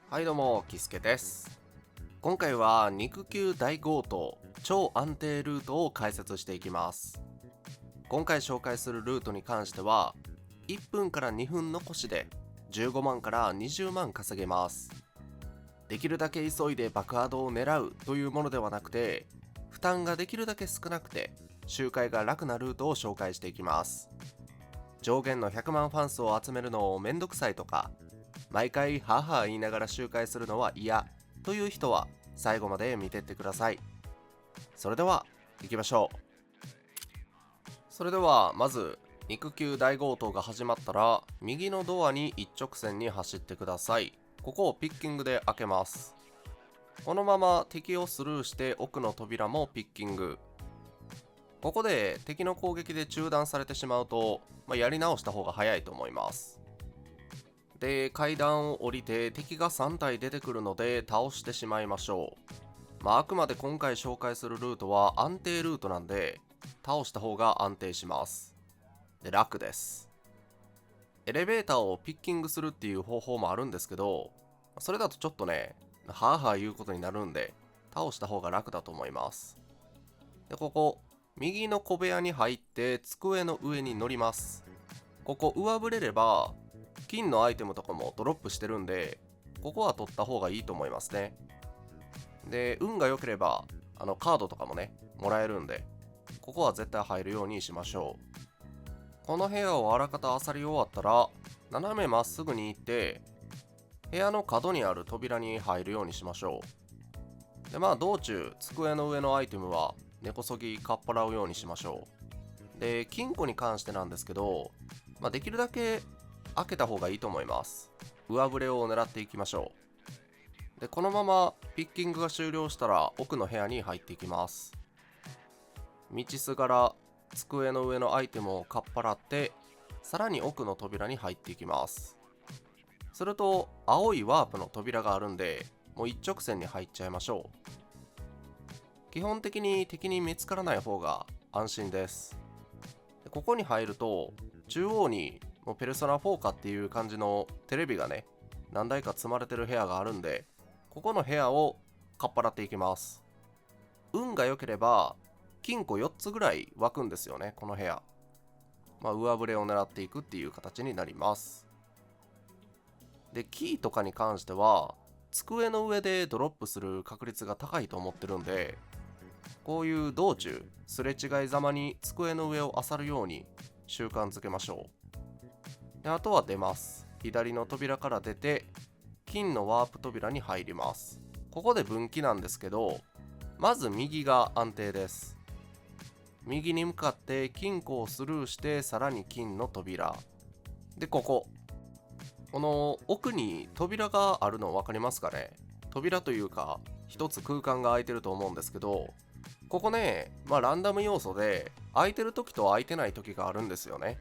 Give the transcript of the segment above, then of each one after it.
はいどうも、キスケです。今回は肉球大強盗超安定ルートを解説していきます。今回紹介するルートに関しては1分から2分残しで15万から20万稼げます。できるだけ急いで爆ハドを狙うというものではなくて、負担ができるだけ少なくて周回が楽なルートを紹介していきます。上限の100万ファンスを集めるのをめんどくさいとか、毎回ハーハー言いながら周回するのは嫌という人は最後まで見てってください。それでは行きましょう。それではまず肉球大強盗が始まったら右のドアに一直線に走ってください。ここをピッキングで開けます。このまま敵をスルーして奥の扉もピッキング。ここで敵の攻撃で中断されてしまうと、やり直した方が早いと思います。で、階段を降りて敵が3体出てくるので倒してしまいましょう。あくまで今回紹介するルートは安定ルートなんで、倒した方が安定します。で、楽です。エレベーターをピッキングするっていう方法もあるんですけど、それだとちょっとね、はぁはぁ言うことになるんで、倒した方が楽だと思います。で、ここ、右の小部屋に入って机の上に乗ります。ここ上振れれば、金のアイテムとかもドロップしてるんで、ここは取った方がいいと思いますね。で、運が良ければ、カードとかもね、もらえるんで、ここは絶対入るようにしましょう。この部屋をあらかた漁り終わったら、斜めまっすぐに行って、部屋の角にある扉に入るようにしましょう。で、道中、机の上のアイテムは、根こそぎかっぱらうようにしましょう。で、金庫に関してなんですけど、できるだけ開けた方がいいと思います。上振れを狙っていきましょう。で、このままピッキングが終了したら奥の部屋に入っていきます。道すがら机の上のアイテムをかっぱらって、さらに奥の扉に入っていきます。すると青いワープの扉があるんで、もう一直線に入っちゃいましょう。基本的に敵に見つからない方が安心です。で、ここに入ると中央にもうペルソナ4かっていう感じのテレビがね、何台か積まれてる部屋があるんで、ここの部屋をかっぱらっていきます。運が良ければ金庫4つぐらい湧くんですよね、この部屋。上振れを狙っていくっていう形になります。で、キーとかに関しては机の上でドロップする確率が高いと思ってるんで、こういう道中すれ違いざまに机の上を漁るように習慣づけましょう。で、あとは出ます。左の扉から出て金のワープ扉に入ります。ここで分岐なんですけど、まず右が安定です。右に向かって金庫をスルーしてさらに金の扉で、この奥に扉があるの分かりますかね。扉というか一つ空間が空いてると思うんですけど、ここね、ランダム要素で空いてる時と空いてない時があるんですよね。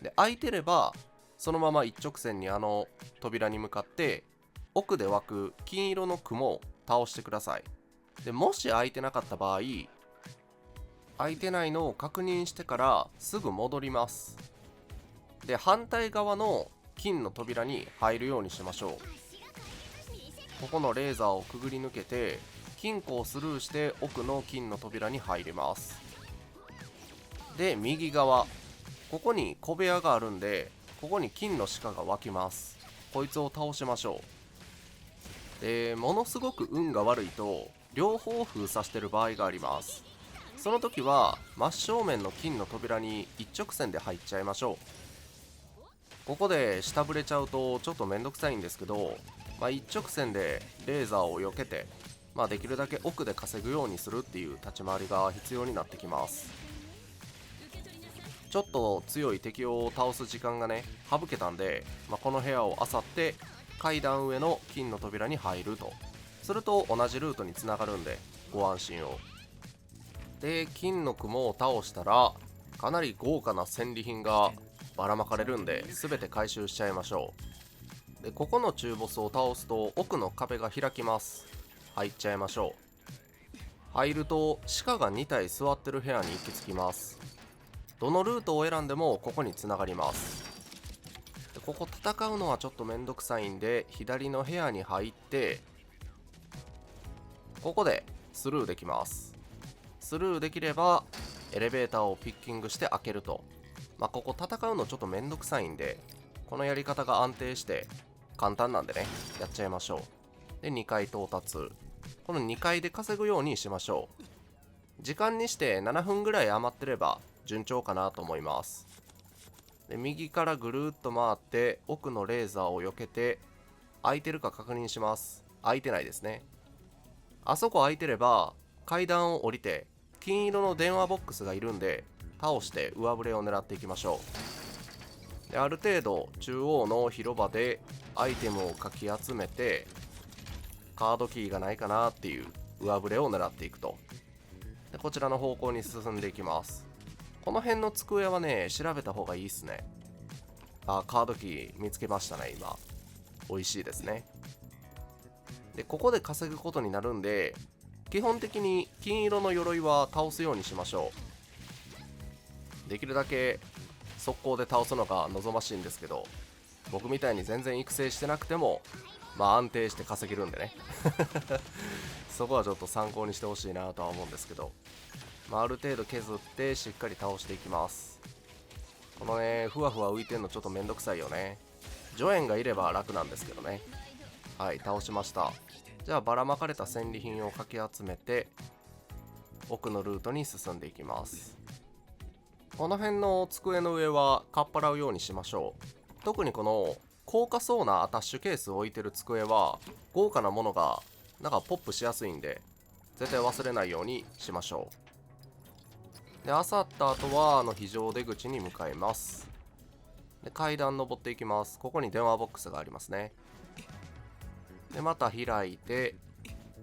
で、空いてればそのまま一直線に扉に向かって奥で湧く金色の雲を倒してください。で、もし空いてなかった場合、空いてないのを確認してからすぐ戻ります。で、反対側の金の扉に入るようにしましょう。ここのレーザーをくぐり抜けて金庫をスルーして奥の金の扉に入ります。で、右側、ここに小部屋があるんで、ここに金の鹿が湧きます。こいつを倒しましょう。で、ものすごく運が悪いと両方封鎖してる場合があります。その時は真正面の金の扉に一直線で入っちゃいましょう。ここで下振れちゃうとちょっとめんどくさいんですけど、一直線でレーザーを避けて、できるだけ奥で稼ぐようにするっていう立ち回りが必要になってきます。ちょっと強い敵を倒す時間がね省けたんで、この部屋を漁って階段上の金の扉に入るとすると同じルートにつながるんでご安心を。で、金の雲を倒したらかなり豪華な戦利品がばらまかれるんで全て回収しちゃいましょう。で、ここの中ボスを倒すと奥の壁が開きます。入っちゃいましょう。入ると鹿が2体座ってる部屋に行き着きます。どのルートを選んでもここに繋がります。で、ここ戦うのはちょっとめんどくさいんで、左の部屋に入ってここでスルーできます。スルーできればエレベーターをピッキングして開けると。ここ戦うのちょっとめんどくさいんで、このやり方が安定して簡単なんでね、やっちゃいましょう。で、2階到達。この2階で稼ぐようにしましょう。時間にして7分ぐらい余ってれば順調かなと思います。で、右からぐるっと回って奥のレーザーを避けて、空いてるか確認します。空いてないですね。あそこ空いてれば階段を降りて金色の電話ボックスがいるんで、倒して上振れを狙っていきましょう。で、ある程度中央の広場でアイテムをかき集めて、カードキーがないかなっていう上振れを狙っていくと。で、こちらの方向に進んでいきます。この辺の机はね、調べた方がいいっすね。カードキー見つけましたね。今美味しいですね。で、ここで稼ぐことになるんで、基本的に金色の鎧は倒すようにしましょう。できるだけ速攻で倒すのが望ましいんですけど、僕みたいに全然育成してなくても安定して稼げるんでねそこはちょっと参考にしてほしいなとは思うんですけど、ある程度削ってしっかり倒していきます。このね、ふわふわ浮いてんのちょっとめんどくさいよね。助演がいれば楽なんですけどね。はい、倒しました。じゃあばらまかれた戦利品をかき集めて奥のルートに進んでいきます。この辺の机の上はかっぱらうようにしましょう。特にこの高価そうなアタッシュケースを置いてる机は豪華なものがなんかポップしやすいんで、絶対忘れないようにしましょう。で、漁った後は非常出口に向かいます。で、階段登っていきます。ここに電話ボックスがありますね。で、また開いて、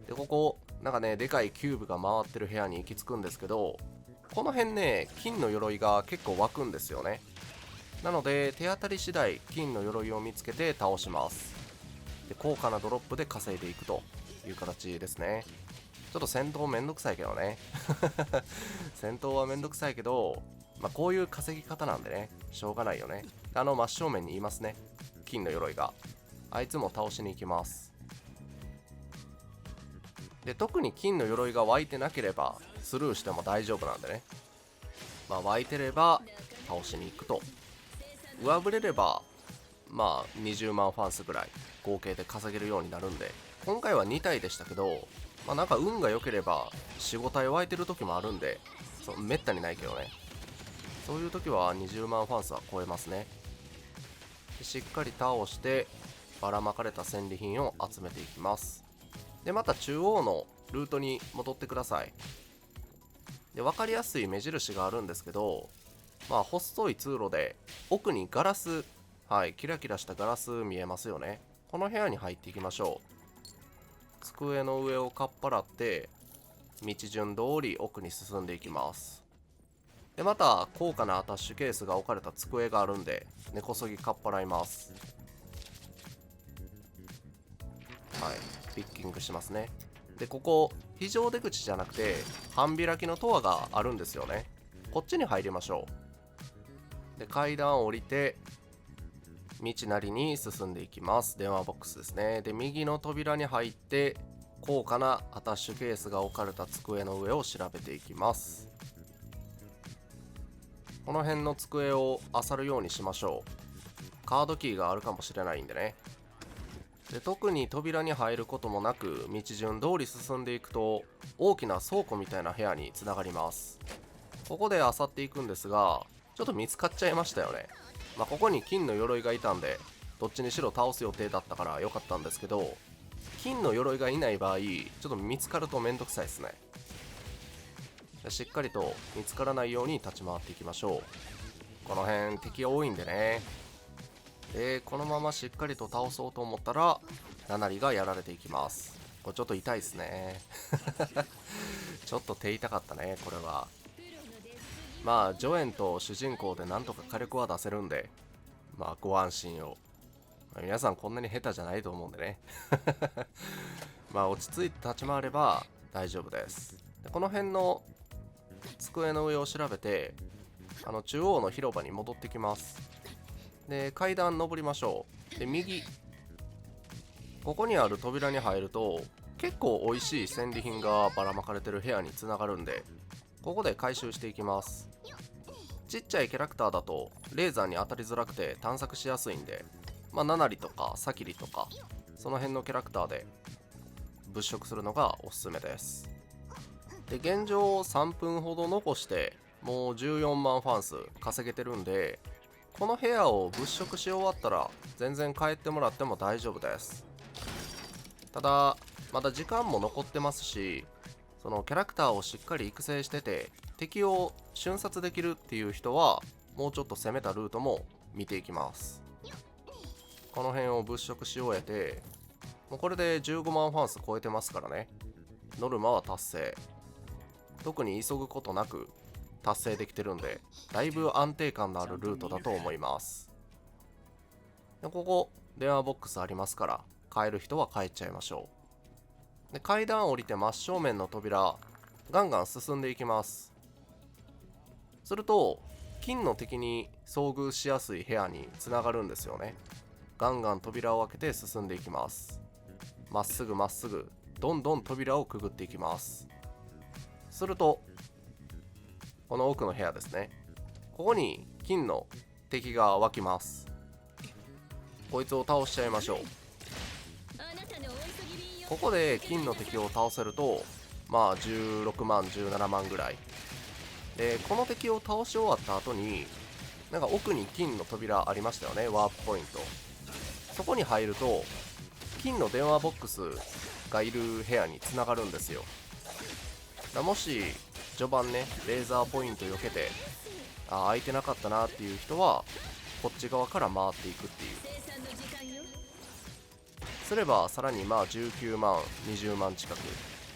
で、ここなんかね、でかいキューブが回ってる部屋に行き着くんですけど、この辺ね、金の鎧が結構湧くんですよね。なので手当たり次第金の鎧を見つけて倒します。で、高価なドロップで稼いでいくという形ですね。ちょっと戦闘めんどくさいけどね戦闘はめんどくさいけど、こういう稼ぎ方なんでね、しょうがないよね。真正面にいますね、金の鎧が。あいつも倒しに行きます。で、特に金の鎧が湧いてなければスルーしても大丈夫なんでね。湧いてれば倒しに行くと。上振れれば20万ファンスぐらい合計で稼げるようになるんで、今回は2体でしたけど、なんか運が良ければ 4,5 体湧いてる時もあるんで、めったにないけどね、そういう時は20万ファンスは超えますね。しっかり倒してばらまかれた戦利品を集めていきます。で、また中央のルートに戻ってください。で、分かりやすい目印があるんですけど、細い通路で奥にガラス、キラキラしたガラス見えますよね。この部屋に入っていきましょう。机の上をかっぱらって道順通り奥に進んでいきます。で、また高価なアタッシュケースが置かれた机があるんで、根こそぎかっぱらいます。ピッキングしますね。で、ここ非常出口じゃなくて半開きのドアがあるんですよね。こっちに入りましょう。で、階段を降りて道なりに進んでいきます。電話ボックスですね。で、右の扉に入って高価なアタッシュケースが置かれた机の上を調べていきます。この辺の机を漁るようにしましょう。カードキーがあるかもしれないんでね。で、特に扉に入ることもなく道順通り進んでいくと大きな倉庫みたいな部屋につながります。ここで漁っていくんですが、ちょっと見つかっちゃいましたよね。ここに金の鎧がいたんでどっちにしろ倒す予定だったから良かったんですけど、金の鎧がいない場合ちょっと見つかるとめんどくさいですね。しっかりと見つからないように立ち回っていきましょう。この辺敵多いんでね。で、このまましっかりと倒そうと思ったらナナリがやられていきます。これちょっと痛いですねちょっと手痛かったね、これは。ジョエンと主人公でなんとか火力は出せるんで、ご安心を。皆さんこんなに下手じゃないと思うんでね落ち着いて立ち回れば大丈夫です。で、この辺の机の上を調べて中央の広場に戻ってきます。で、階段登りましょう。で右、ここにある扉に入ると結構美味しい戦利品がばらまかれてる部屋につながるんで、ここで回収していきます。ちっちゃいキャラクターだとレーザーに当たりづらくて探索しやすいんで、ナナリとかサキリとかその辺のキャラクターで物色するのがおすすめです。で現状3分ほど残してもう14万ファンス稼げてるんで、この部屋を物色し終わったら全然帰ってもらっても大丈夫です。ただまだ時間も残ってますし、そのキャラクターをしっかり育成してて敵を瞬殺できるっていう人はもうちょっと攻めたルートも見ていきます。この辺を物色し終えて、もうこれで15万ファンス超えてますからね。ノルマは達成、特に急ぐことなく達成できてるんで、だいぶ安定感のあるルートだと思います。でここ電話ボックスありますから、帰る人は帰っちゃいましょう。で階段降りて真正面の扉ガンガン進んでいきます。すると金の敵に遭遇しやすい部屋につながるんですよね。ガンガン扉を開けて進んでいきます。まっすぐまっすぐどんどん扉をくぐっていきます。するとこの奥の部屋ですね、ここに金の敵が湧きます。こいつを倒しちゃいましょう。ここで金の敵を倒せると16万17万ぐらいで、この敵を倒し終わった後になんか奥に金の扉ありましたよね、ワープポイント。そこに入ると金の電話ボックスがいる部屋につながるんですよ。もし序盤ねレーザーポイント避けて空いてなかったなっていう人はこっち側から回っていくっていうすれば、さらに19万20万近くフ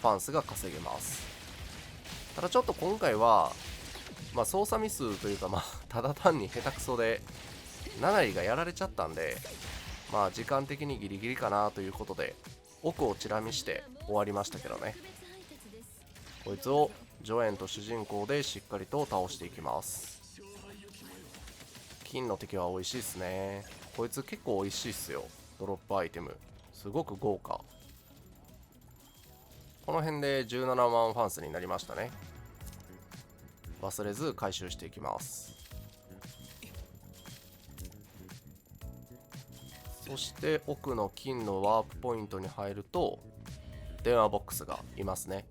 ァンスが稼げます。ただちょっと今回は操作ミスというかただ単に下手くそでナナリがやられちゃったんで、時間的にギリギリかなということで奥をチラ見して終わりましたけどね。こいつをジョエンと主人公でしっかりと倒していきます。金の敵は美味しいっすね。こいつ結構美味しいっすよ。ドロップアイテムすごく豪華。この辺で17万ファンスになりましたね。忘れず回収していきます。そして奥の金のワープポイントに入ると電話ボックスがいますね。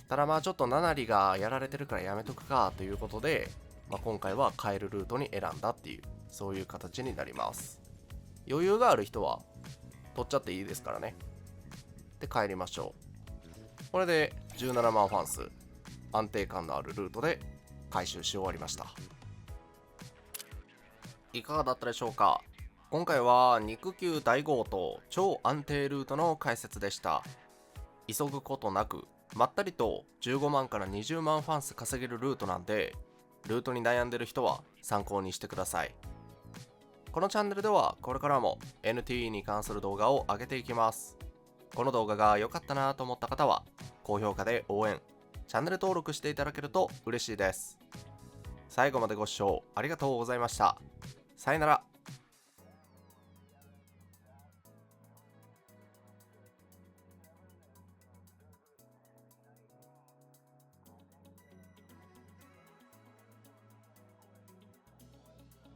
ただちょっとナナリがやられてるからやめとくかということで、今回は帰るルートに選んだっていう、そういう形になります。余裕がある人は取っちゃっていいですからね。で帰りましょう。これで17万ファンス、安定感のあるルートで回収し終わりました。いかがだったでしょうか。今回は肉球大強盗超安定ルートの解説でした。急ぐことなくまったりと15万から20万ファンス稼げるルートなんで、ルートに悩んでる人は参考にしてください。このチャンネルではこれからも NTE に関する動画を上げていきます。この動画が良かったなと思った方は高評価で応援、チャンネル登録していただけると嬉しいです。最後までご視聴ありがとうございました。さよなら。